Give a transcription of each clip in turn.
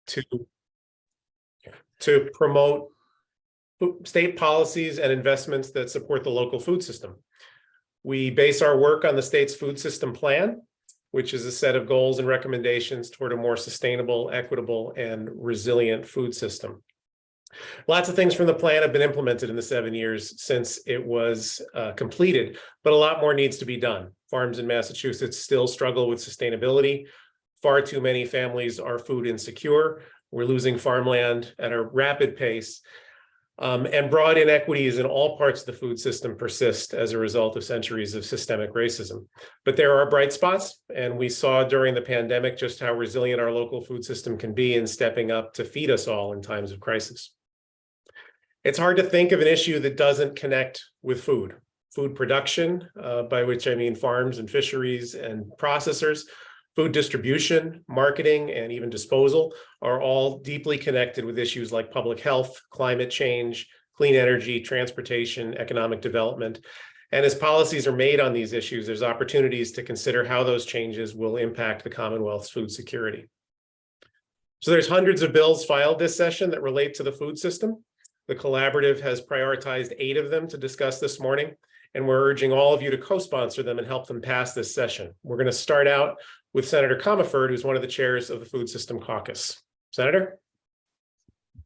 to promote state policies and investments that support the local food system. We base our work on the state's food system plan, which is a set of goals and recommendations toward a more sustainable, equitable, and resilient food system. Lots of things from the plan have been implemented in the 7 years since it was completed, but a lot more needs to be done. Farms in Massachusetts still struggle with sustainability. Far too many families are food insecure. We're losing farmland at a rapid pace. And broad inequities in all parts of the food system persist as a result of centuries of systemic racism. But there are bright spots, and we saw during the pandemic just how resilient our local food system can be in stepping up to feed us all in times of crisis. It's hard to think of an issue that doesn't connect with food. Food production, by which I mean farms and fisheries and processors, food distribution, marketing, and even disposal are all deeply connected with issues like public health, climate change, clean energy, transportation, economic development. And as policies are made on these issues, there's opportunities to consider how those changes will impact the Commonwealth's food security. So there's hundreds of bills filed this session that relate to the food system. The collaborative has prioritized 8 of them to discuss this morning, and we're urging all of you to co-sponsor them and help them pass this session. We're going to start out with Senator Commonwealth, who's one of the chairs of the Food System Caucus. Senator?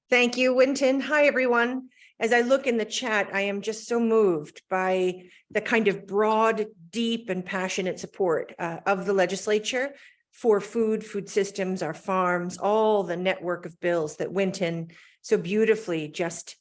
Thank you, Winton. Hi, everyone. As I look in the chat, I am just so moved by the kind of broad, deep, and passionate support of the legislature for food systems, our farms, all the network of bills that Winton so beautifully just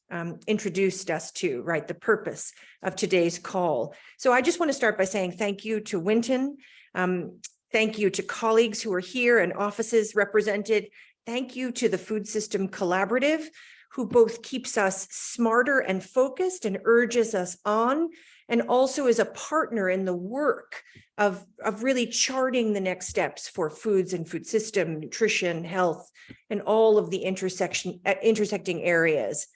introduced us to, right? The purpose of today's call. So I just want to start by saying thank you to Winton. Thank you to colleagues who are here and offices represented. Thank you to the Food System Collaborative, who both keeps us smarter and focused and urges us on, and also is a partner in the work of really charting the next steps for foods and food system, nutrition, health, and all of the intersecting areas.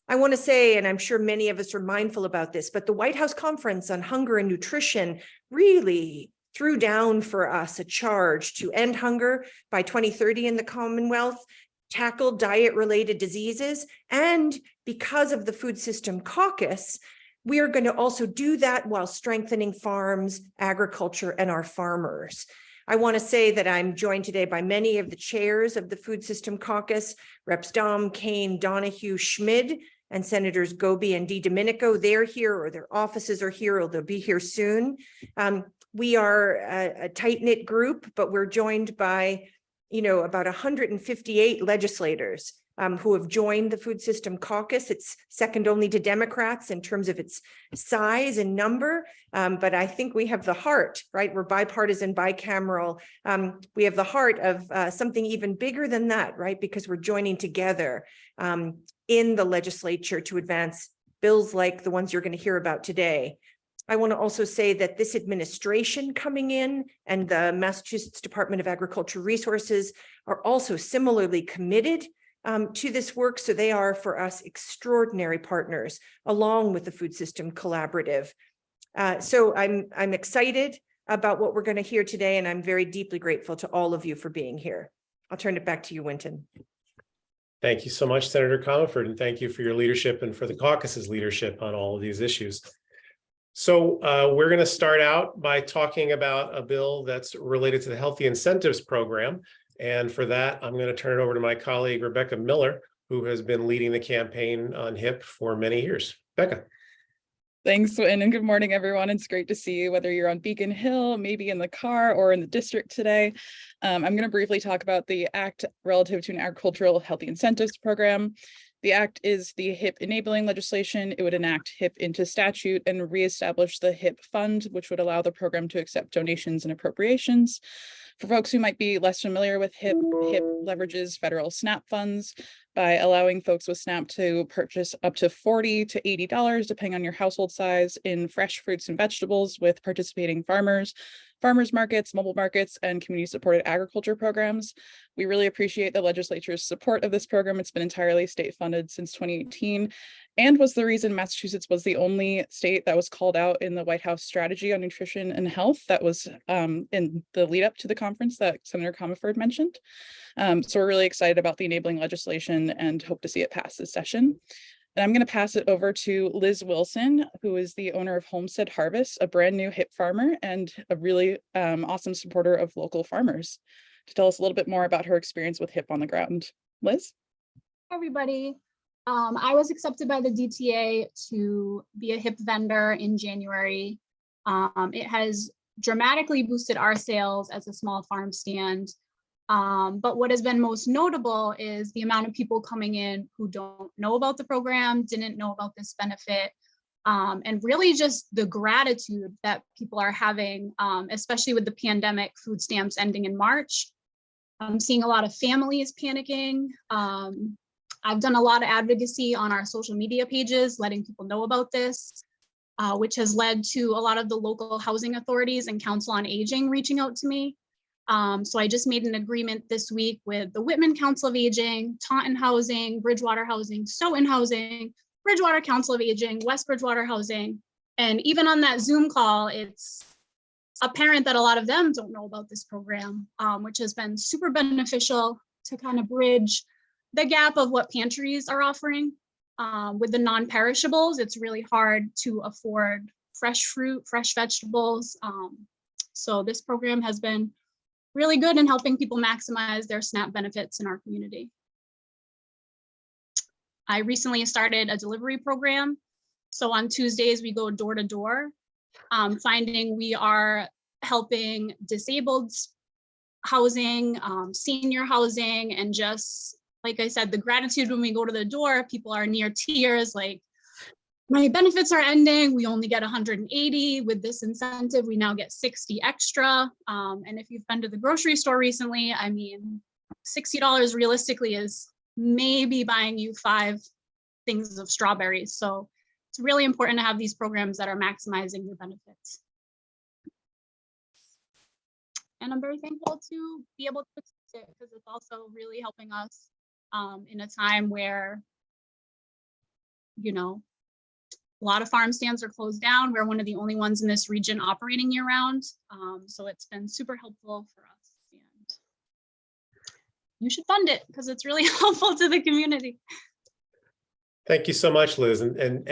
I want to say, and I'm sure many of us are mindful about this, but the White House Conference on Hunger and Nutrition really threw down for us a charge to end hunger by 2030 in the Commonwealth, tackle diet-related diseases, and because of the Food System Caucus, we are going to also do that while strengthening farms, agriculture, and our farmers. I want to say that I'm joined today by many of the chairs of the Food System Caucus, Reps. Dom, Kane, Donahue, Schmid, and Senators Goby and DiDomenico. They're here, or their offices are here, or they'll be here soon. We are a tight-knit group, but we're joined by, about 158 legislators who have joined the Food System Caucus. It's second only to Democrats in terms of its size and number, but I think we have the heart, right? We're bipartisan, bicameral. We have the heart of something even bigger than that, right? Because we're joining together in the legislature to advance bills like the ones you're going to hear about today. I want to also say that this administration coming in and the Massachusetts Department of Agricultural Resources are also similarly committed to this work. So they are, for us, extraordinary partners, along with the Food System Collaborative. So I'm excited about what we're going to hear today, and I'm very deeply grateful to all of you for being here. I'll turn it back to you, Winton. Thank you so much, Senator Commonwealth, and thank you for your leadership and for the caucus's leadership on all of these issues. So we're going to start out by talking about a bill that's related to the Healthy Incentives Program. And for that, I'm going to turn it over to my colleague, Rebecca Miller, who has been leading the campaign on HIP for many years. Becca. Thanks, Wynn, and good morning, everyone. It's great to see you, whether you're on Beacon Hill, maybe in the car or in the district today. I'm going to briefly talk about the Act relative to an agricultural healthy incentives program. The Act is the HIP enabling legislation. It would enact HIP into statute and reestablish the HIP fund, which would allow the program to accept donations and appropriations. For folks who might be less familiar with HIP, HIP leverages federal SNAP funds, by allowing folks with SNAP to purchase up to $40 to $80, depending on your household size, in fresh fruits and vegetables with participating farmers markets, mobile markets, and community-supported agriculture programs. We really appreciate the legislature's support of this program. It's been entirely state-funded since 2018, and was the reason Massachusetts was the only state that was called out in the White House strategy on nutrition and health that was in the lead up to the conference that Senator Comerford mentioned. So we're really excited about the enabling legislation and hope to see it pass this session. And I'm going to pass it over to Liz Wilson, who is the owner of Homestead Harvest, a brand new hip farmer and a really awesome supporter of local farmers, to tell us a little bit more about her experience with hip on the ground. Liz? Hi, everybody. I was accepted by the DTA to be a hip vendor in January. It has dramatically boosted our sales as a small farm stand. But what has been most notable is the amount of people coming in who don't know about the program, didn't know about this benefit, and really just the gratitude that people are having, especially with the pandemic, food stamps ending in March. I'm seeing a lot of families panicking. I've done a lot of advocacy on our social media pages, letting people know about this, which has led to a lot of the local housing authorities and Council on Aging reaching out to me. So I just made an agreement this week with the Whitman Council of Aging, Taunton Housing, Bridgewater Housing, Stoughton Housing, Bridgewater Council of Aging, West Bridgewater Housing. And even on that Zoom call, it's apparent that a lot of them don't know about this program, which has been super beneficial to kind of bridge the gap of what pantries are offering. With the non-perishables, it's really hard to afford fresh fruit, fresh vegetables. So this program has been really good in helping people maximize their SNAP benefits in our community. I recently started a delivery program. So on Tuesdays, we go door to door, finding we are helping disabled housing, senior housing, and just, like I said, the gratitude when we go to the door, people are near tears, like, my benefits are ending. We only get 180. With this incentive, we now get 60 extra. And if you've been to the grocery store recently, I mean, $60 realistically is maybe buying you 5 things of strawberries. So it's really important to have these programs that are maximizing your benefits. And I'm very thankful to be able to accept it because it's also really helping us in a time where, you know, a lot of farm stands are closed down. We're one of the only ones in this region operating year round. So it's been super helpful for us. And you should fund it because it's really helpful to the community. Thank you so much, Liz. And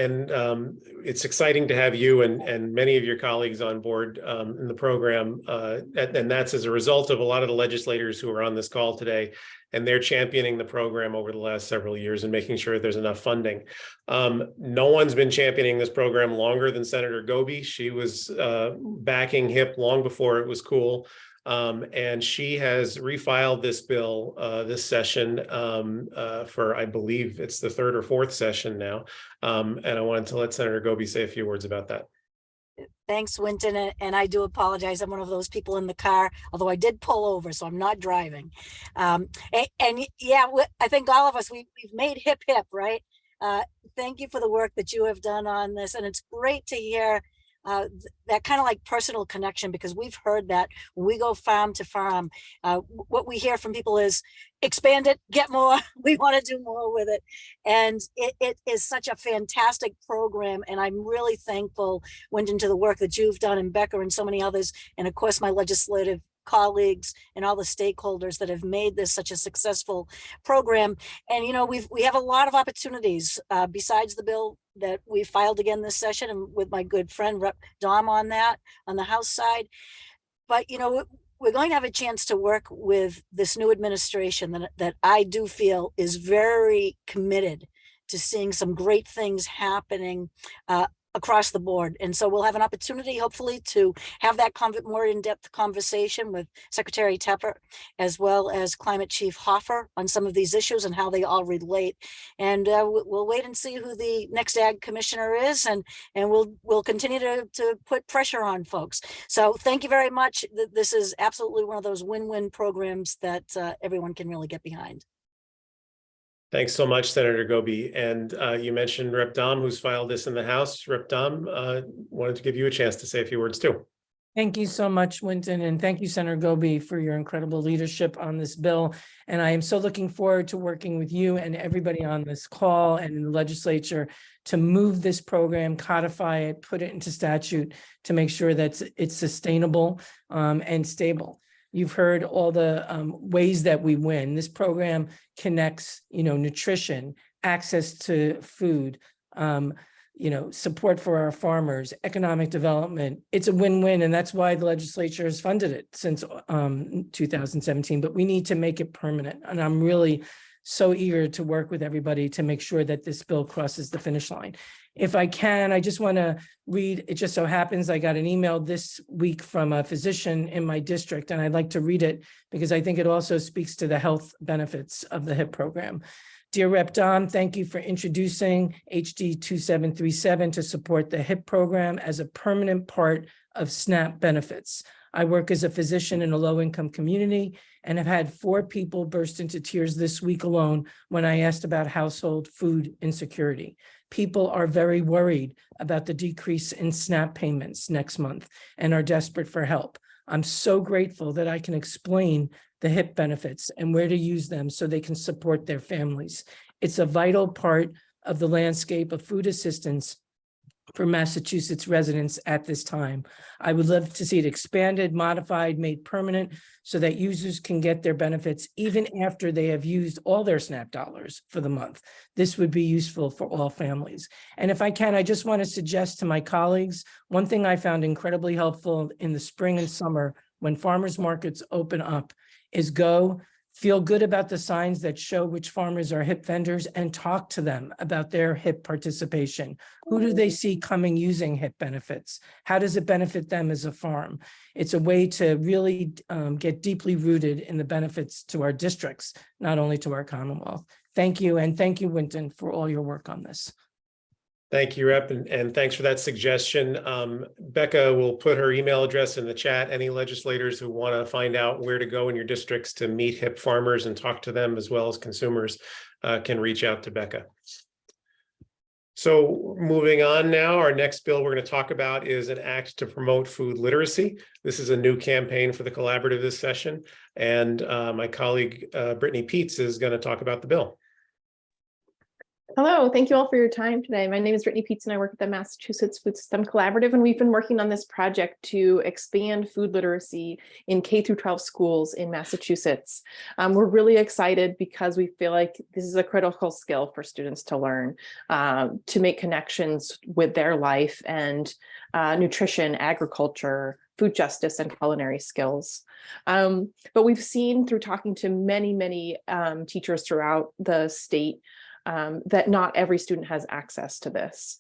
it's exciting to have you and many of your colleagues on board in the program. And that's as a result of a lot of the legislators who are on this call today, and they're championing the program over the last several years and making sure there's enough funding. No one's been championing this program longer than Senator Goby. She was backing HIP long before it was cool. And she has refiled this bill this session for, I believe it's the 3rd or 4th session now. And I wanted to let Senator Goby say a few words about that. Thanks, Winton, and I do apologize. I'm one of those people in the car, although I did pull over, so I'm not driving. And yeah, I think all of us, we've made hip, right? Thank you for the work that you have done on this. And it's great to hear that kind of like personal connection, because we've heard that when we go farm to farm, what we hear from people is expand it, get more, we want to do more with it. And it is such a fantastic program. And I'm really thankful, Wyndon, to the work that you've done, and Becker and so many others. And of course, my legislative colleagues and all the stakeholders that have made this such a successful program. And, you know, we have a lot of opportunities besides the bill that we filed again this session, and with my good friend Rep. Dom on that, on the House side. But, you know, we're going to have a chance to work with this new administration that I do feel is very committed to seeing some great things happening across the board. And so we'll have an opportunity, hopefully, to have that more in-depth conversation with Secretary Tepper, as well as Climate Chief Hoffer, on some of these issues and how they all relate. And we'll wait and see who the next Ag Commissioner is, and we'll continue to put pressure on folks. So thank you very much. This is absolutely one of those win-win programs that everyone can really get behind. Thanks so much, Senator Goby. And you mentioned Rep. Dom, who's filed this in the House. Rep. Dom, wanted to give you a chance to say a few words too. Thank you so much, Winton, and thank you, Senator Goby, for your incredible leadership on this bill. And I am so looking forward to working with you and everybody on this call and in the legislature to move this program, codify it, put it into statute to make sure that it's sustainable and stable. You've heard all the ways that we win. This program connects, nutrition, access to food, support for our farmers, economic development. It's a win-win, and that's why the legislature has funded it since 2017, but we need to make it permanent. And I'm really so eager to work with everybody to make sure that this bill crosses the finish line. If I can, I just want to read, it just so happens I got an email this week from a physician in my district, and I'd like to read it because I think it also speaks to the health benefits of the HIP program. Dear Rep. Dom, thank you for introducing HD 2737 to support the HIP program as a permanent part of SNAP benefits. I work as a physician in a low-income community and have had 4 people burst into tears this week alone when I asked about household food insecurity. People are very worried about the decrease in SNAP payments next month and are desperate for help. I'm so grateful that I can explain the HIP benefits and where to use them so they can support their families. It's a vital part of the landscape of food assistance for Massachusetts residents at this time. I would love to see it expanded, modified, made permanent so that users can get their benefits even after they have used all their SNAP dollars for the month. This would be useful for all families. And if I can, I just want to suggest to my colleagues, one thing I found incredibly helpful in the spring and summer when farmers markets open up is go feel good about the signs that show which farmers are HIP vendors and talk to them about their HIP participation. Who do they see coming using HIP benefits? How does it benefit them as a farm? It's a way to really get deeply rooted in the benefits to our districts, not only to our Commonwealth. Thank you. And thank you, Winton, for all your work on this. Thank you, Rep. And thanks for that suggestion. Becca will put her email address in the chat. Any legislators who want to find out where to go in your districts to meet HIP farmers and talk to them as well as consumers can reach out to Becca. So moving on now, our next bill we're going to talk about is an act to promote food literacy. This is a new campaign for the collaborative this session. And my colleague, Brittany Peets, is going to talk about the bill. Hello, thank you all for your time today. My name is Brittany Peets and I work at the Massachusetts Food System Collaborative, and we've been working on this project to expand food literacy in K-12 schools in Massachusetts. We're really excited because we feel like this is a critical skill for students to learn, to make connections with their life and nutrition, agriculture, food justice, and culinary skills. But we've seen through talking to many teachers throughout the state that not every student has access to this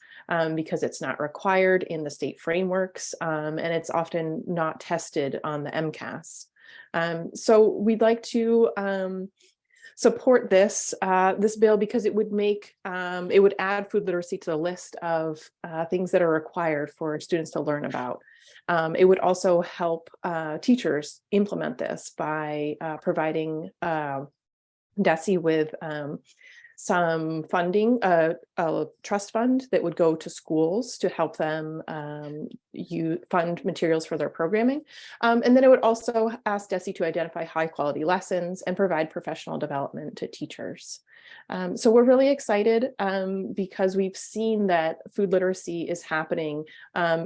because it's not required in the state frameworks and it's often not tested on the MCAS. So we'd like to support this bill because it would make it would add food literacy to the list of things that are required for students to learn about. It would also help teachers implement this by providing DESE with some funding, a trust fund that would go to schools to help them fund materials for their programming. And then it would also ask DESE to identify high quality lessons and provide professional development to teachers. So we're really excited because we've seen that food literacy is happening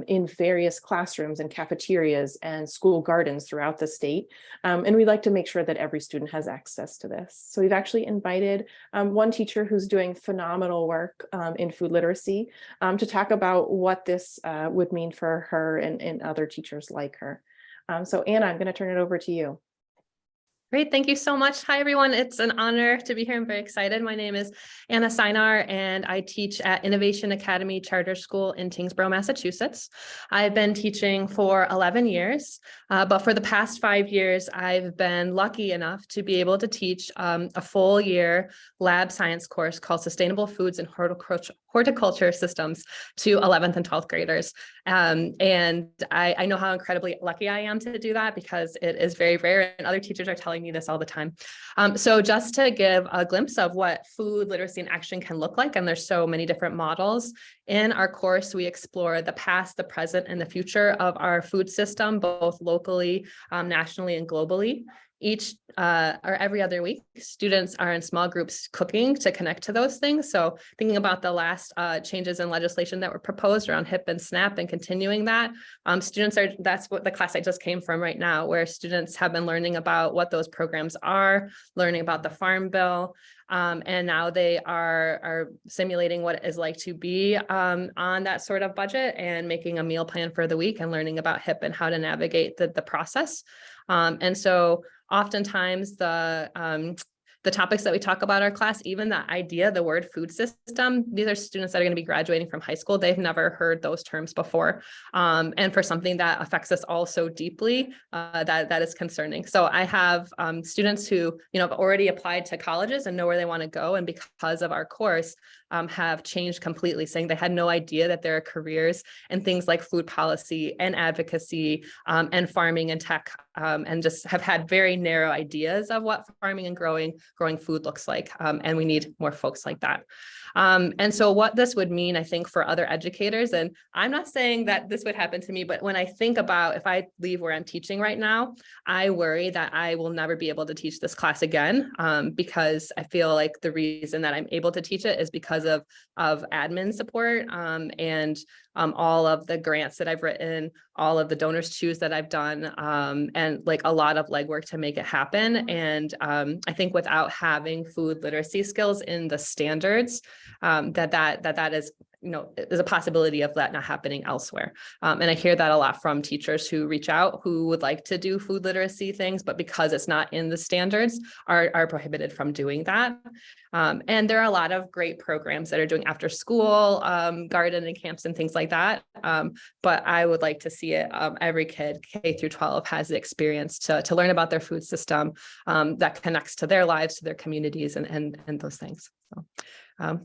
in various classrooms and cafeterias and school gardens throughout the state. And we'd like to make sure that every student has access to this. So we've actually invited one teacher who's doing phenomenal work in food literacy to talk about what this would mean for her and other teachers like her. So Anna, I'm going to turn it over to you. Great. Thank you so much. Hi, everyone. It's an honor to be here. I'm very excited. My name is Anna Sinar, and I teach at Innovation Academy Charter School in Tingsboro, Massachusetts. I've been teaching for 11 years, but for the past 5 years, I've been lucky enough to be able to teach a full year lab science course called Sustainable Foods and horticulture systems to 11th and 12th graders. And I know how incredibly lucky I am to do that because it is very rare, and other teachers are telling me this all the time. So just to give a glimpse of what food literacy in action can look like, and there's so many different models. In our course, we explore the past, the present, and the future of our food system, both locally, nationally, and globally. Each or every other week, students are in small groups cooking to connect to those things. So thinking about the last changes in legislation that were proposed around HIP and SNAP and continuing that, that's what the class I just came from right now, where students have been learning about what those programs are, learning about the Farm Bill, and now they are simulating what it is like to be on that sort of budget and making a meal plan for the week and learning about HIP and how to navigate the process. And so oftentimes the topics that we talk about in our class, even the idea, the word food system, these are students that are going to be graduating from high school. They've never heard those terms before. And for something that affects us all so deeply, that is concerning. So I have students who, have already applied to colleges and know where they want to go. And because of our course, have changed completely, saying they had no idea that there are careers in things like food policy and advocacy and farming and tech, and just have had very narrow ideas of what farming and growing food looks like. And we need more folks like that. And so what this would mean, I think, for other educators, and I'm not saying that this would happen to me, but when I think about if I leave where I'm teaching right now, I worry that I will never be able to teach this class again, because I feel like the reason that I'm able to teach it is because of admin support, and all of the grants that I've written, all of the donors choose that I've done, and like a lot of legwork to make it happen. And I think without having food literacy skills in the standards, that is, there's a possibility of that not happening elsewhere. And I hear that a lot from teachers who reach out who would like to do food literacy things, but because it's not in the standards, are prohibited from doing that. And there are a lot of great programs that are doing after school gardening camps and things like that. But I would like to see it. Every kid K through 12 has the experience to learn about their food system that connects to their lives, to their communities, and those things. So.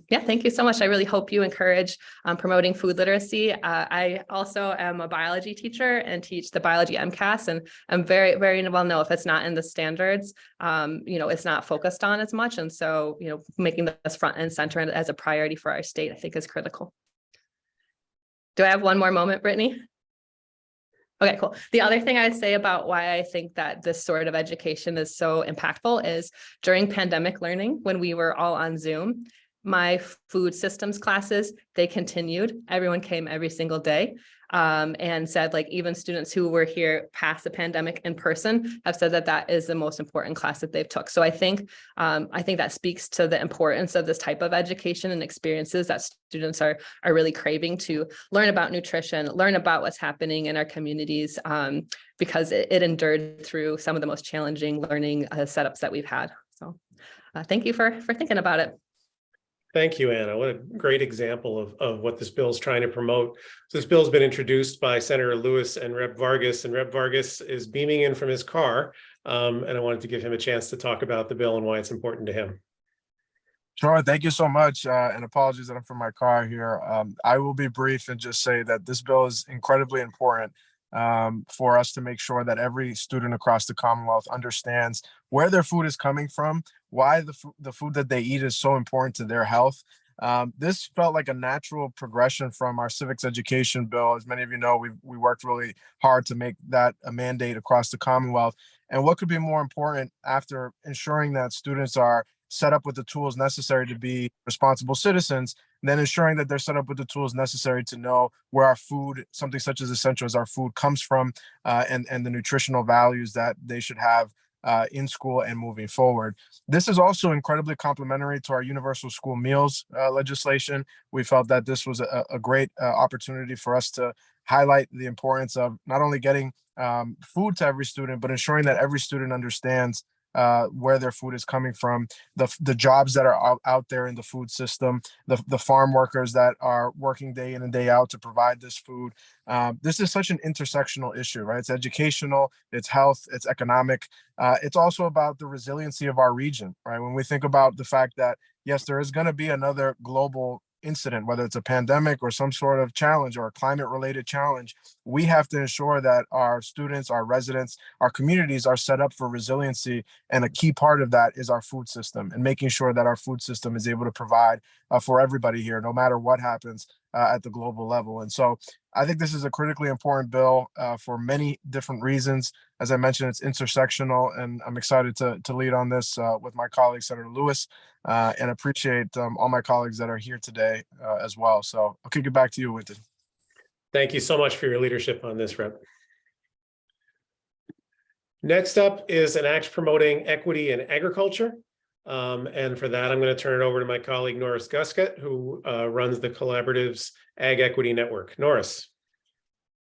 Yeah, thank you so much. I really hope you encourage promoting food literacy. I also am a biology teacher and teach the biology MCAS, and I'm very, very well know if it's not in the standards, it's not focused on as much. And so, making this front and center as a priority for our state, I think is critical. Do I have one more moment, Brittany? Okay, cool. The other thing I'd say about why I think that this sort of education is so impactful is during pandemic learning, when we were all on Zoom, my food systems classes, they continued. Everyone came every single day, and said, like, even students who were here past the pandemic in person have said that is the most important class that they've took. So I think that speaks to the importance of this type of education and experiences that students are really craving to learn about nutrition, learn about what's happening in our communities, because it endured through some of the most challenging learning setups that we've had. So thank you for thinking about it. Thank you, Anna. What a great example of what this bill is trying to promote. So this bill has been introduced by Senator Lewis and Rep. Vargas, and Rep. Vargas is beaming in from his car. And I wanted to give him a chance to talk about the bill and why it's important to him. Sure. Thank you so much. And apologies that I'm from my car here. I will be brief and just say that this bill is incredibly important for us to make sure that every student across the Commonwealth understands where their food is coming from, why the food that they eat is so important to their health. This felt like a natural progression from our civics education bill. As many of you know, we worked really hard to make that a mandate across the Commonwealth. And what could be more important after ensuring that students are set up with the tools necessary to be responsible citizens, then ensuring that they're set up with the tools necessary to know where our food, something such as essential as our food, comes from, and the nutritional values that they should have in school and moving forward. This is also incredibly complementary to our universal school meals legislation. We felt that this was a great opportunity for us to highlight the importance of not only getting food to every student, but ensuring that every student understands where their food is coming from, the jobs that are out there in the food system, the farm workers that are working day in and day out to provide this food. This is such an intersectional issue, right? It's educational, it's health, it's economic. It's also about the resiliency of our region, right? When we think about the fact that, yes, there is going to be another global incident, whether it's a pandemic or some sort of challenge or a climate related challenge, we have to ensure that our students, our residents, our communities are set up for resiliency. And a key part of that is our food system and making sure that our food system is able to provide for everybody here, no matter what happens at the global level. And so I think this is a critically important bill for many different reasons. As I mentioned, it's intersectional, and I'm excited to lead on this with my colleague, Senator Lewis, and appreciate all my colleagues that are here today as well. So I'll kick it back to you, Winton. Thank you so much for your leadership on this, Rep. Next up is an act promoting equity in agriculture. And for that, I'm going to turn it over to my colleague, Norris Guscott, who runs the Collaborative's Ag Equity Network. Norris.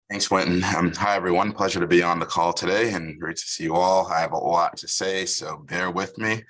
Thanks, Winton. Hi, everyone. Pleasure to be on the call today and great to see you all. I have a lot to say, so bear with me.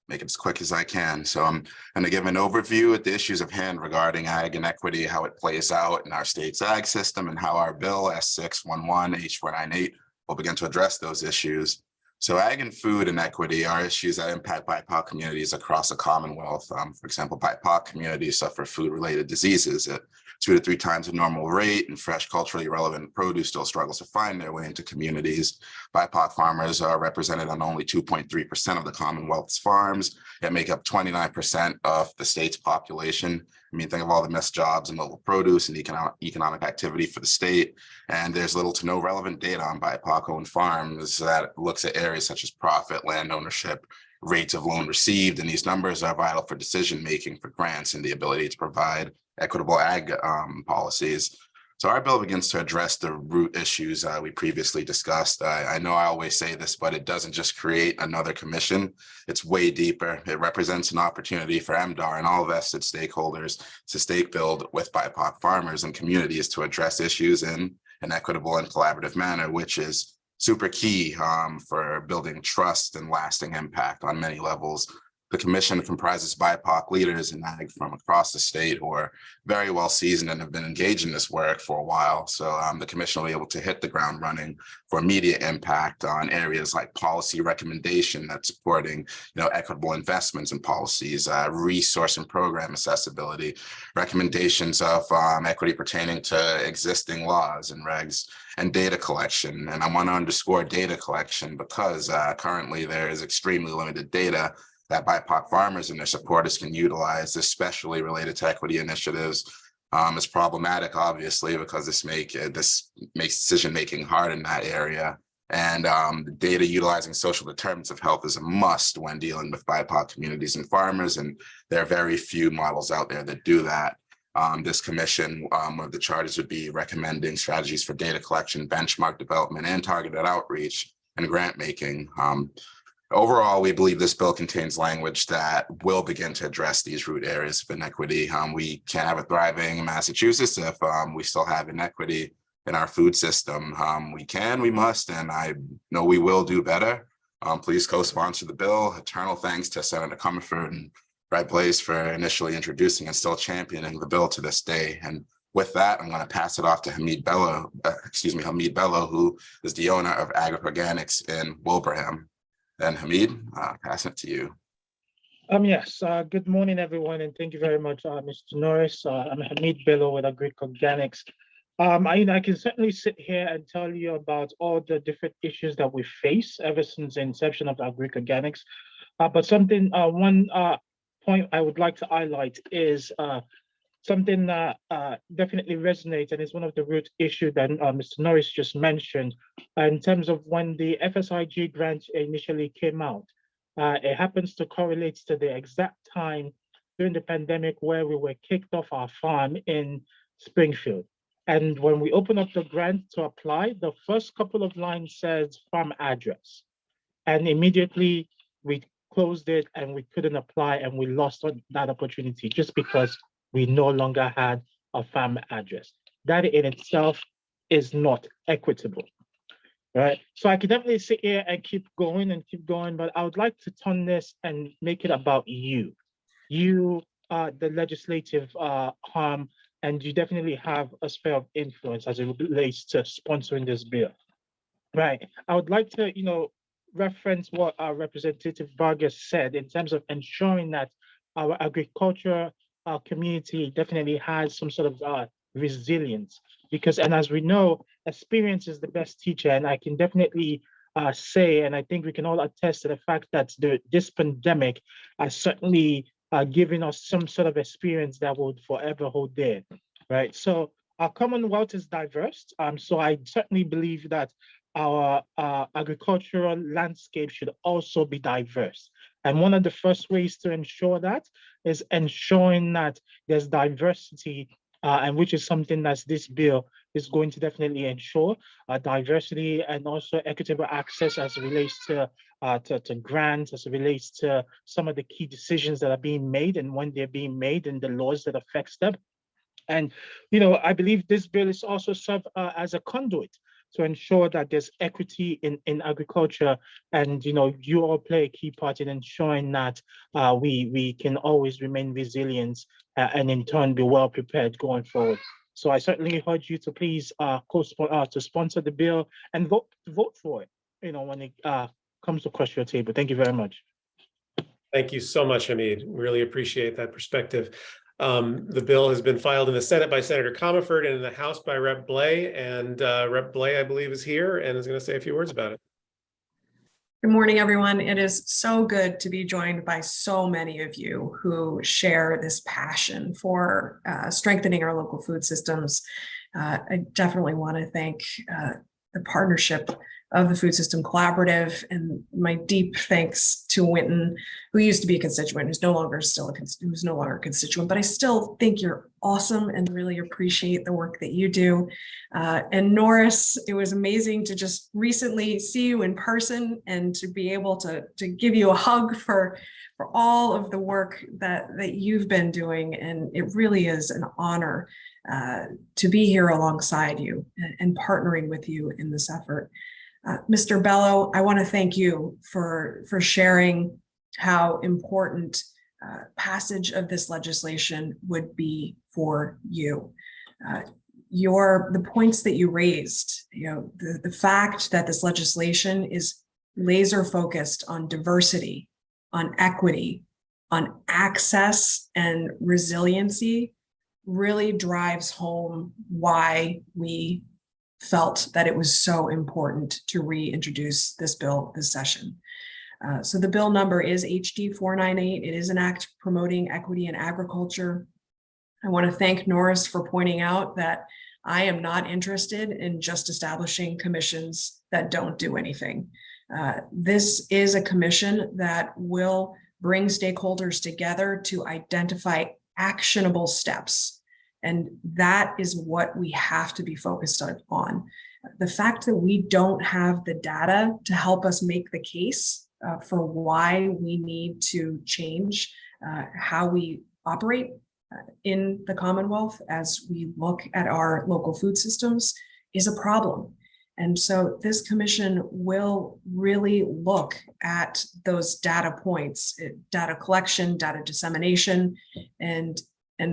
Make it as quick as I can. So I'm going to give an overview at the issues of hand regarding ag and equity, how it plays out in our state's ag system, and how our bill S611 H498 will begin to address those issues. So ag and food inequity are issues that impact BIPOC communities across the Commonwealth. For example, BIPOC communities suffer food-related diseases at 2 to 3 times the normal rate, and fresh, culturally relevant produce still struggles to find their way into communities. BIPOC farmers are represented on only 2.3% of the Commonwealth's farms, yet make up 29% of the state's population. I mean, think of all the missed jobs in local produce and economic activity for the state. And there's little to no relevant data on BIPOC-owned farms that looks at areas such as profit, land ownership, rates of loan received. And these numbers are vital for decision-making for grants and the ability to provide equitable ag policies. So our bill begins to address the root issues we previously discussed. I know I always say this, but it doesn't just create another commission. It's way deeper. It represents an opportunity for MDAR and all vested stakeholders to stake build with BIPOC farmers and communities to address issues in an equitable and collaborative manner, which is super key for building trust and lasting impact on many levels. The commission comprises BIPOC leaders in ag from across the state who are very well seasoned and have been engaged in this work for a while. So the commission will be able to hit the ground running for immediate impact on areas like policy recommendation that's supporting, equitable investments and policies, resource and program accessibility, recommendations of equity pertaining to existing laws and regs, and data collection. And I want to underscore data collection because currently there is extremely limited data that BIPOC farmers and their supporters can utilize, especially related to equity initiatives. It's problematic, obviously, because this makes decision-making hard in that area. And the data utilizing social determinants of health is a must when dealing with BIPOC communities and farmers, and there are very few models out there that do that. This commission, one of the charters would be recommending strategies for data collection, benchmark development, and targeted outreach and grant making. Overall, we believe this bill contains language that will begin to address these root areas of inequity. We can't have a thriving Massachusetts if we still have inequity in our food system. We must, and I know we will do better. Please co-sponsor the bill. Eternal thanks to Senator Comerford and Brad Blaze for initially introducing and still championing the bill to this day. And with that, I'm going to pass it off to Hamid Bello, who is the owner of Agri-Organics in Wilbraham. Then Hamid, pass it to you. Yes, good morning, everyone, and thank you very much, Mr. Norris. I'm Hamid Bello with Agri-Organics. I can certainly sit here and tell you about all the different issues that we face ever since the inception of Agri-Organics. But one point I would like to highlight is something that definitely resonates, and is one of the root issues that Mr. Norris just mentioned in terms of when the FSIG grant initially came out. It happens to correlate to the exact time during the pandemic where we were kicked off our farm in Springfield. And when we open up the grant to apply, the first couple of lines says farm address. And immediately we closed it and we couldn't apply, and we lost that opportunity just because we no longer had a farm address. That in itself is not equitable, right? So I could definitely sit here and keep going, but I would like to turn this and make it about you. You are the legislative arm, and you definitely have a sphere of influence as it relates to sponsoring this bill, right? I would like to, reference what our Representative Vargas said in terms of ensuring that our agriculture our community definitely has some sort of resilience, because, and as we know, experience is the best teacher. And I can definitely say, and I think we can all attest to the fact that this pandemic has certainly given us some sort of experience that would forever hold dear, right? So our Commonwealth is diverse. So I certainly believe that our agricultural landscape should also be diverse. And one of the first ways to ensure that is ensuring that there's diversity, and which is something that this bill is going to definitely ensure diversity and also equitable access as it relates to grants, as it relates to some of the key decisions that are being made and when they're being made and the laws that affects them. And, I believe this bill is also served as a conduit to ensure that there's equity in agriculture. And, you all play a key part in ensuring that we can always remain resilient and in turn be well prepared going forward. So I certainly urge you to please to sponsor the bill and vote for it, when it comes across your table. Thank you very much. Thank you so much, Hamid. Really appreciate that perspective. The bill has been filed in the Senate by Senator Comerford and in the House by Rep. Blay. And Rep. Blay, I believe, is here and is going to say a few words about it. Good morning, everyone. It is so good to be joined by so many of you who share this passion for strengthening our local food systems. I definitely want to thank the partnership of the Food System Collaborative, and my deep thanks to Winton, who used to be a constituent, who's no longer a constituent, but I still think you're awesome and really appreciate the work that you do. And Norris, it was amazing to just recently see you in person and to be able to give you a hug for all of the work that you've been doing. And it really is an honor to be here alongside you and partnering with you in this effort. Mr. Bello, I want to thank you for sharing how important passage of this legislation would be for you. The points that you raised, the fact that this legislation is laser focused on diversity, on equity, on access and resiliency really drives home why we felt that it was so important to reintroduce this bill this session. So the bill number is HD 498. It is an act promoting equity in agriculture. I want to thank Norris for pointing out that I am not interested in just establishing commissions that don't do anything. This is a commission that will bring stakeholders together to identify actionable steps. And that is what we have to be focused on. The fact that we don't have the data to help us make the case for why we need to change how we operate in the Commonwealth as we look at our local food systems is a problem. And so this commission will really look at those data points, data collection, data dissemination, and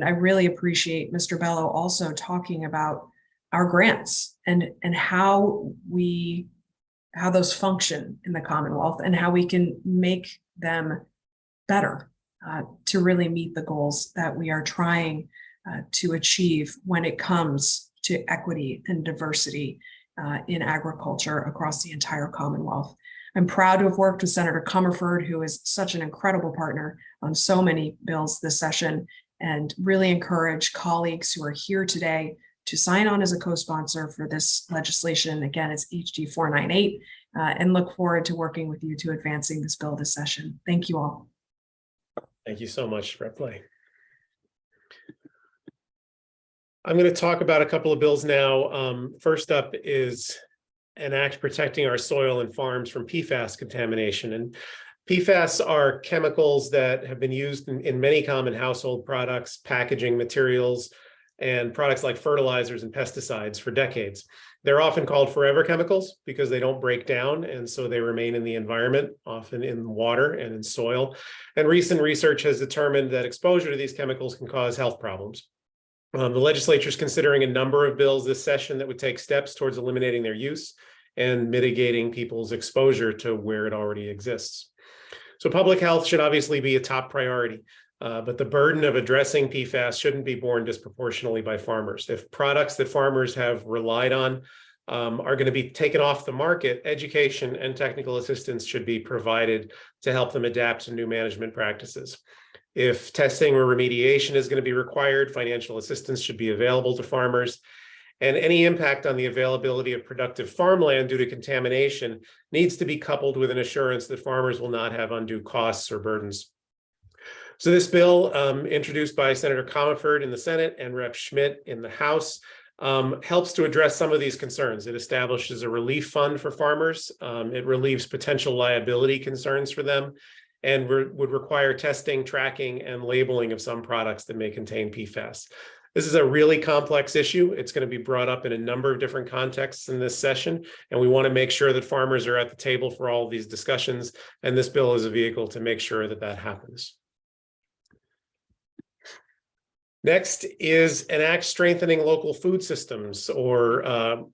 I really appreciate Mr. Bello also talking about our grants and how those function in the Commonwealth and how we can make them better to really meet the goals that we are trying to achieve when it comes to equity and diversity in agriculture across the entire Commonwealth. I'm proud to have worked with Senator Comerford, who is such an incredible partner on so many bills this session, and really encourage colleagues who are here today to sign on as a co-sponsor for this legislation. Again, it's HD 498, and look forward to working with you to advancing this bill this session. Thank you all. Thank you so much, Rep. Blay. I'm going to talk about a couple of bills now. First up is an act protecting our soil and farms from PFAS contamination. And PFAS are chemicals that have been used in many common household products, packaging materials, and products like fertilizers and pesticides for decades. They're often called forever chemicals because they don't break down, and so they remain in the environment, often in water and in soil. And recent research has determined that exposure to these chemicals can cause health problems. The legislature is considering a number of bills this session that would take steps towards eliminating their use and mitigating people's exposure to where it already exists. So public health should obviously be a top priority. But the burden of addressing PFAS shouldn't be borne disproportionately by farmers. If products that farmers have relied on are going to be taken off the market, education and technical assistance should be provided to help them adapt to new management practices. If testing or remediation is going to be required, financial assistance should be available to farmers. And any impact on the availability of productive farmland due to contamination needs to be coupled with an assurance that farmers will not have undue costs or burdens. So this bill, introduced by Senator Commonwealth in the Senate and Rep. Schmidt in the House, helps to address some of these concerns. It establishes a relief fund for farmers. It relieves potential liability concerns for them, and would require testing, tracking, and labeling of some products that may contain PFAS. This is a really complex issue. It's going to be brought up in a number of different contexts in this session, and we want to make sure that farmers are at the table for all of these discussions, and this bill is a vehicle to make sure that that happens. Next is an act strengthening local food systems, or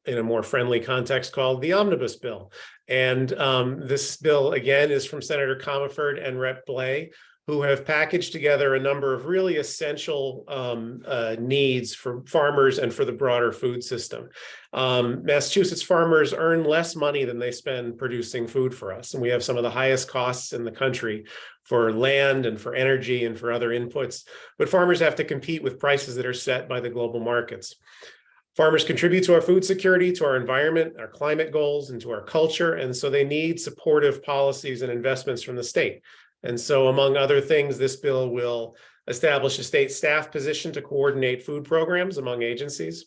in a more friendly context called the Omnibus Bill. And this bill, again, is from Senator Commonwealth and Rep. Blay, who have packaged together a number of really essential needs for farmers and for the broader food system. Massachusetts farmers earn less money than they spend producing food for us, and we have some of the highest costs in the country for land and for energy and for other inputs, but farmers have to compete with prices that are set by the global markets. Farmers contribute to our food security, to our environment, our climate goals, and to our culture, and so they need supportive policies and investments from the state. And so, among other things, this bill will establish a state staff position to coordinate food programs among agencies,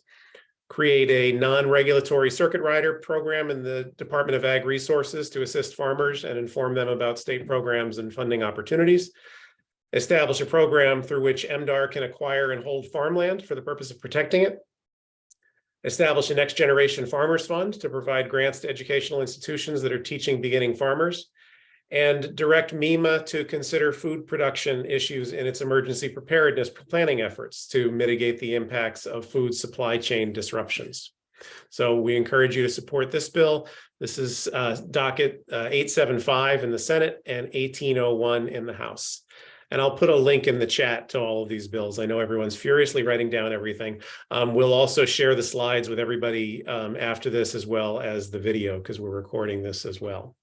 create a non-regulatory circuit rider program in the Department of Ag Resources to assist farmers and inform them about state programs and funding opportunities, establish a program through which MDAR can acquire and hold farmland for the purpose of protecting it, establish a next generation farmers fund to provide grants to educational institutions that are teaching beginning farmers, and direct MEMA to consider food production issues in its emergency preparedness planning efforts to mitigate the impacts of food supply chain disruptions. So we encourage you to support this bill. This is docket 875 in the Senate and 1801 in the House. And I'll put a link in the chat to all of these bills. I know everyone's furiously writing down everything. We'll also share the slides with everybody after this, as well as the video, because we're recording this as well.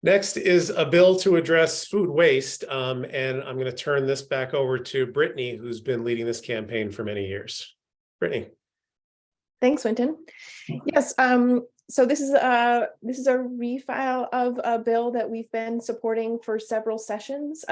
Next is a bill to address food waste, and I'm going to turn this back over to Brittany, who's been leading this campaign for many years. Brittany. Thanks, Winton. Yes, so this is a refile of a bill that we've been supporting for several sessions.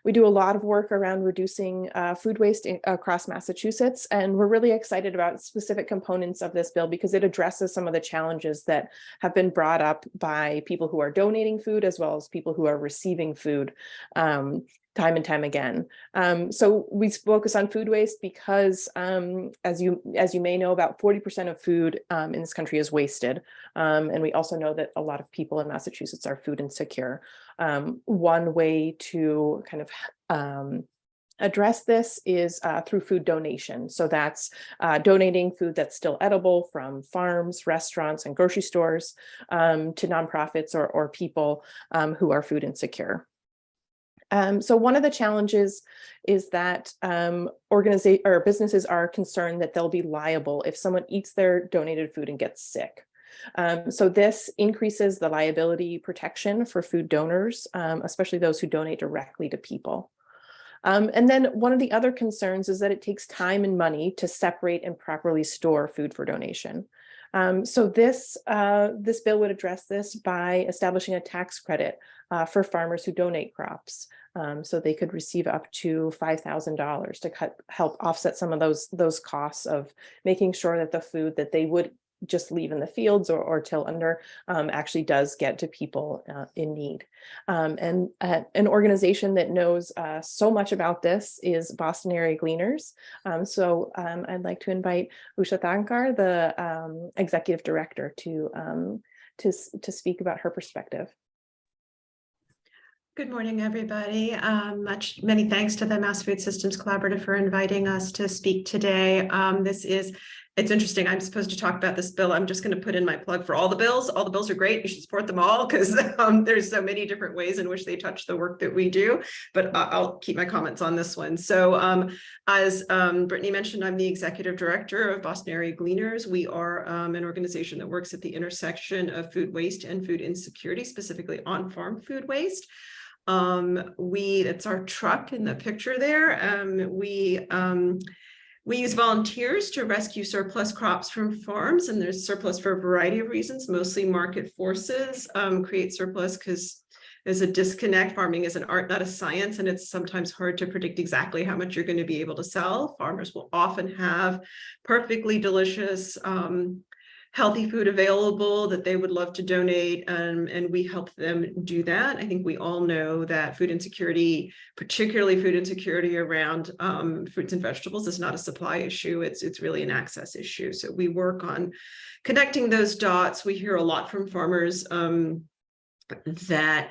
We do a lot of work around reducing food waste across Massachusetts, and we're really excited about specific components of this bill because it addresses some of the challenges that have been brought up by people who are donating food as well as people who are receiving food time and time again. So we focus on food waste because, as you may know, about 40% of food in this country is wasted. And we also know that a lot of people in Massachusetts are food insecure. One way to kind of address this is through food donation. So that's donating food that's still edible from farms, restaurants, and grocery stores to nonprofits or people who are food insecure. So one of the challenges is that businesses are concerned that they'll be liable if someone eats their donated food and gets sick. So this increases the liability protection for food donors, especially those who donate directly to people. And then one of the other concerns is that it takes time and money to separate and properly store food for donation. So this bill would address this by establishing a tax credit for farmers who donate crops. So they could receive up to $5,000 to help offset some of those costs of making sure that the food that they would just leave in the fields or till under actually does get to people in need. And an organization that knows so much about this is Boston Area Gleaners. So I'd like to invite Usha Thankar, the executive director, to speak about her perspective. Good morning, everybody. Many thanks to the Mass Food Systems Collaborative for inviting us to speak today. This is it's interesting. I'm supposed to talk about this bill. I'm just going to put in my plug for all the bills. All the bills are great. You should support them all because there's so many different ways in which they touch the work that we do. But I'll keep my comments on this one. So as Brittany mentioned, I'm the executive director of Boston Area Gleaners. We are an organization that works at the intersection of food waste and food insecurity, specifically on-farm food waste. It's our truck in the picture there. We use volunteers to rescue surplus crops from farms, and there's surplus for a variety of reasons. Mostly market forces create surplus because there's a disconnect. Farming is an art, not a science, and it's sometimes hard to predict exactly how much you're going to be able to sell. Farmers will often have perfectly delicious, healthy food available that they would love to donate, and we help them do that. I think we all know that food insecurity, particularly food insecurity around fruits and vegetables, is not a supply issue. It's really an access issue. So we work on connecting those dots. We hear a lot from farmers that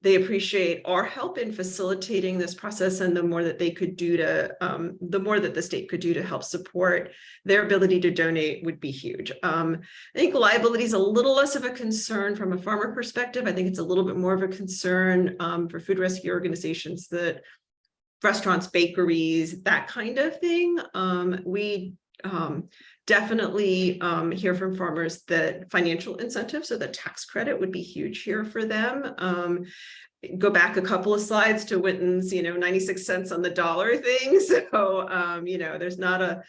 they appreciate our help in facilitating this process, and the more that they could do to, the more that the state could do to help support their ability to donate would be huge. I think liability is a little less of a concern from a farmer perspective. I think it's a little bit more of a concern for food rescue organizations, that restaurants, bakeries, that kind of thing. We definitely hear from farmers that financial incentives, so the tax credit, would be huge here for them. Go back a couple of slides to Winton's, 96 cents on the dollar thing. So, there's not a,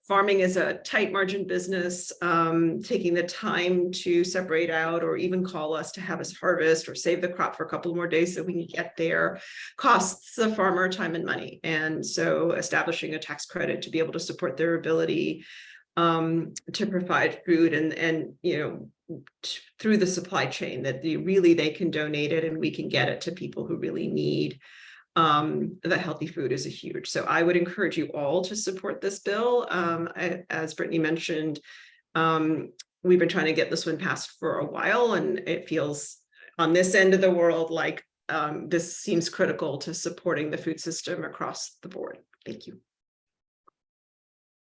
farming is a tight margin business. Taking the time to separate out or even call us to have us harvest or save the crop for a couple more days so we can get there costs the farmer time and money. And so establishing a tax credit to be able to support their ability to provide food and through the supply chain, that they can donate it and we can get it to people who really need the healthy food, is a huge. So I would encourage you all to support this bill. As Brittany mentioned, we've been trying to get this one passed for a while, and it feels on this end of the world like this seems critical to supporting the food system across the board. Thank you.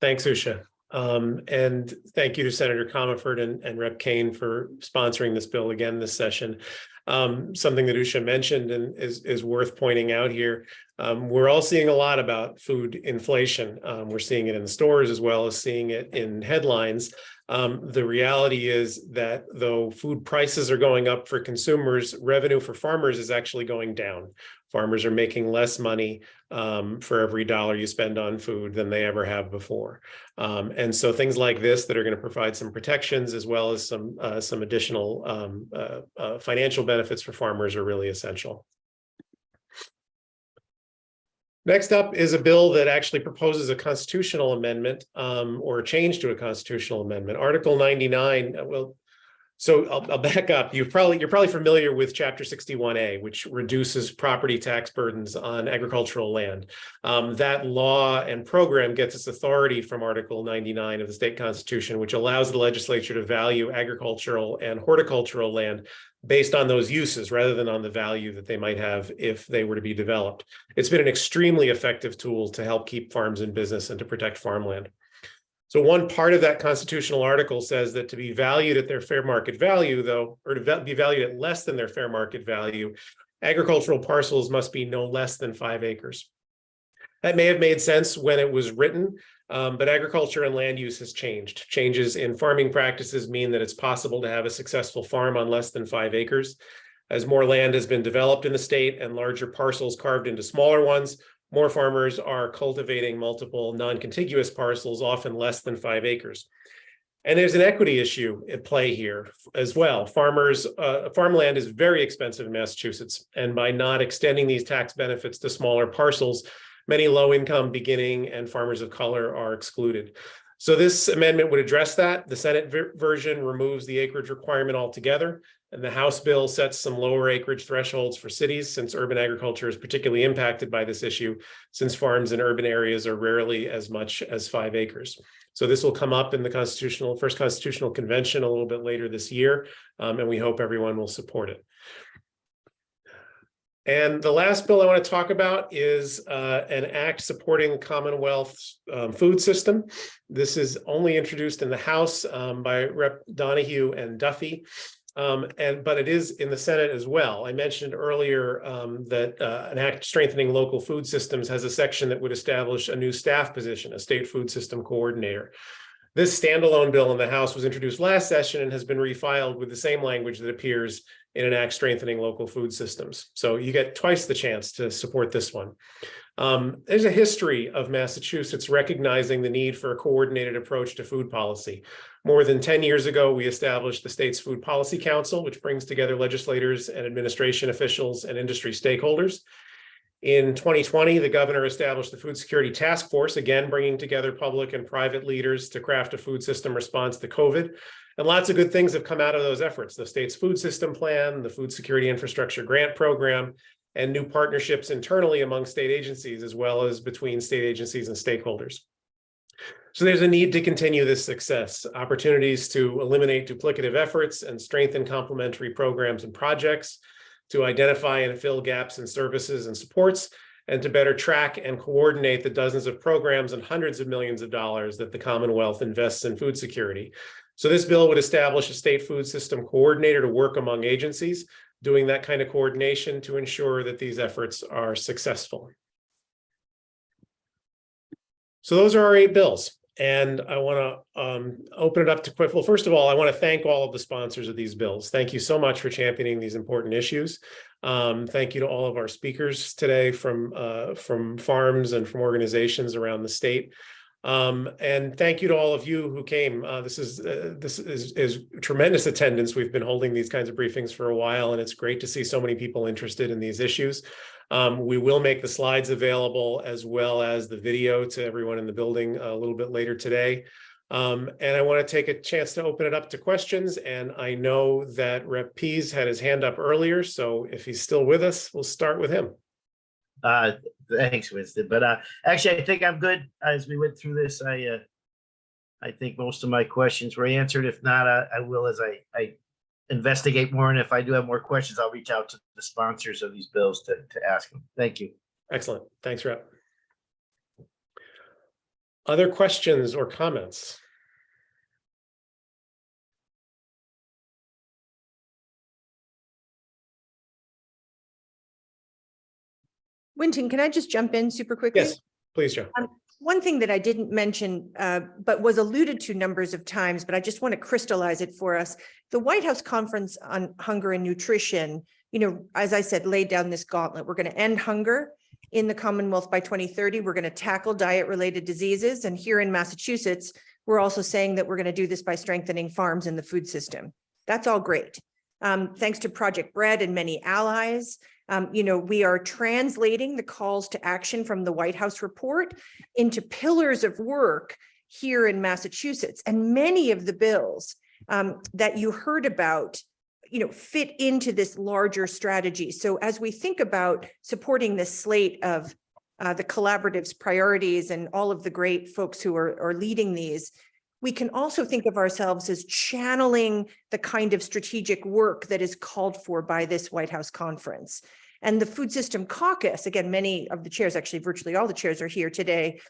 Thanks, Usha. And thank you to Senator Comerford and Rep. Kane for sponsoring this bill again this session. Something that Usha mentioned and is worth pointing out here. We're all seeing a lot about food inflation. We're seeing it in the stores as well as seeing it in headlines. The reality is that though food prices are going up for consumers, revenue for farmers is actually going down. Farmers are making less money for every dollar you spend on food than they ever have before. And so things like this that are going to provide some protections as well as some additional financial benefits for farmers are really essential. Next up is a bill that actually proposes a constitutional amendment or a change to a constitutional amendment. Article 99, so I'll back up. You're probably familiar with Chapter 61A, which reduces property tax burdens on agricultural land. That law and program gets its authority from Article 99 of the state constitution, which allows the legislature to value agricultural and horticultural land based on those uses rather than on the value that they might have if they were to be developed. It's been an extremely effective tool to help keep farms in business and to protect farmland. So one part of that constitutional article says that to be valued at their fair market value, though, or to be valued at less than their fair market value, agricultural parcels must be no less than 5 acres. That may have made sense when it was written, but agriculture and land use has changed. Changes in farming practices mean that it's possible to have a successful farm on less than 5 acres. As more land has been developed in the state and larger parcels carved into smaller ones, more farmers are cultivating multiple non-contiguous parcels, often less than 5 acres. And there's an equity issue at play here as well. Farmland is very expensive in Massachusetts, and by not extending these tax benefits to smaller parcels, many low-income beginning and farmers of color are excluded. So this amendment would address that. The Senate version removes the acreage requirement altogether, and the House bill sets some lower acreage thresholds for cities, since urban agriculture is particularly impacted by this issue, since farms in urban areas are rarely as much as 5 acres. So this will come up in the first constitutional convention a little bit later this year, and we hope everyone will support it. And the last bill I want to talk about is an act supporting Commonwealth's food system. This is only introduced in the House by Rep. Donahue and Duffy, but it is in the Senate as well. I mentioned earlier that an act strengthening local food systems has a section that would establish a new staff position, a state food system coordinator. This standalone bill in the House was introduced last session and has been refiled with the same language that appears in an act strengthening local food systems. So you get twice the chance to support this one. There's a history of Massachusetts recognizing the need for a coordinated approach to food policy. More than 10 years ago, we established the state's Food Policy Council, which brings together legislators and administration officials and industry stakeholders. In 2020, the governor established the Food Security Task Force, again, bringing together public and private leaders to craft a food system response to COVID. And lots of good things have come out of those efforts: the state's food system plan, the Food Security Infrastructure Grant Program, and new partnerships internally among state agencies, as well as between state agencies and stakeholders. So there's a need to continue this success, opportunities to eliminate duplicative efforts and strengthen complementary programs and projects, to identify and fill gaps in services and supports, and to better track and coordinate the dozens of programs and hundreds of millions of dollars that the Commonwealth invests in food security. So this bill would establish a state food system coordinator to work among agencies, doing that kind of coordination to ensure that these efforts are successful. So those are our 8 bills. And I want to open it up to quick. Well, first of all, I want to thank all of the sponsors of these bills. Thank you so much for championing these important issues. Thank you to all of our speakers today from farms and from organizations around the state. And thank you to all of you who came. This is tremendous attendance. We've been holding these kinds of briefings for a while, and it's great to see so many people interested in these issues. We will make the slides available as well as the video to everyone in the building a little bit later today. And I want to take a chance to open it up to questions. And I know that Rep. Pease had his hand up earlier, so if he's still with us, we'll start with him. Thanks, Winston. But actually, I think I'm good. As we went through this, I think most of my questions were answered. If not, I will as I investigate more. And if I do have more questions, I'll reach out to the sponsors of these bills to ask them. Thank you. Excellent. Thanks, Rep. Other questions or comments? Winton, can I just jump in super quickly? Yes, please, Joe. One thing that I didn't mention, but was alluded to numbers of times, but I just want to crystallize it for us. The White House Conference on Hunger and Nutrition, as I said, laid down this gauntlet. We're going to end hunger in the Commonwealth by 2030. We're going to tackle diet-related diseases. And here in Massachusetts, we're also saying that we're going to do this by strengthening farms in the food system. That's all great. Thanks to Project Bread and many allies. We are translating the calls to action from the White House report into pillars of work here in Massachusetts. And many of the bills that you heard about, fit into this larger strategy. So as we think about supporting this slate of the collaborative's priorities and all of the great folks who are leading these, we can also think of ourselves as channeling the kind of strategic work that is called for by this White House conference. And the Food System Caucus, again, many of the chairs, actually virtually all the chairs are here today.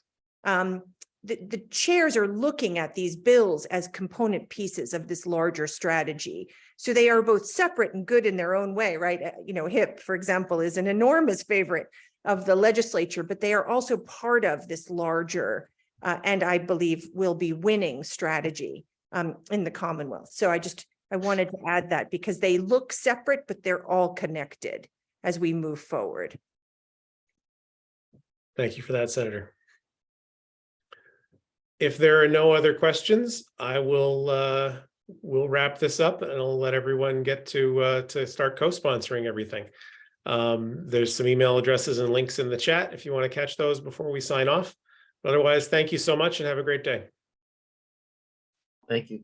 The chairs are looking at these bills as component pieces of this larger strategy. So they are both separate and good in their own way, right? HIP, for example, is an enormous favorite of the legislature, but they are also part of this larger and I believe will be winning strategy in the Commonwealth. So I wanted to add that because they look separate, but they're all connected as we move forward. Thank you for that, Senator. If there are no other questions, I will we'll wrap this up and I'll let everyone get to start co-sponsoring everything. There's some email addresses and links in the chat if you want to catch those before we sign off. Otherwise, thank you so much and have a great day. Thank you.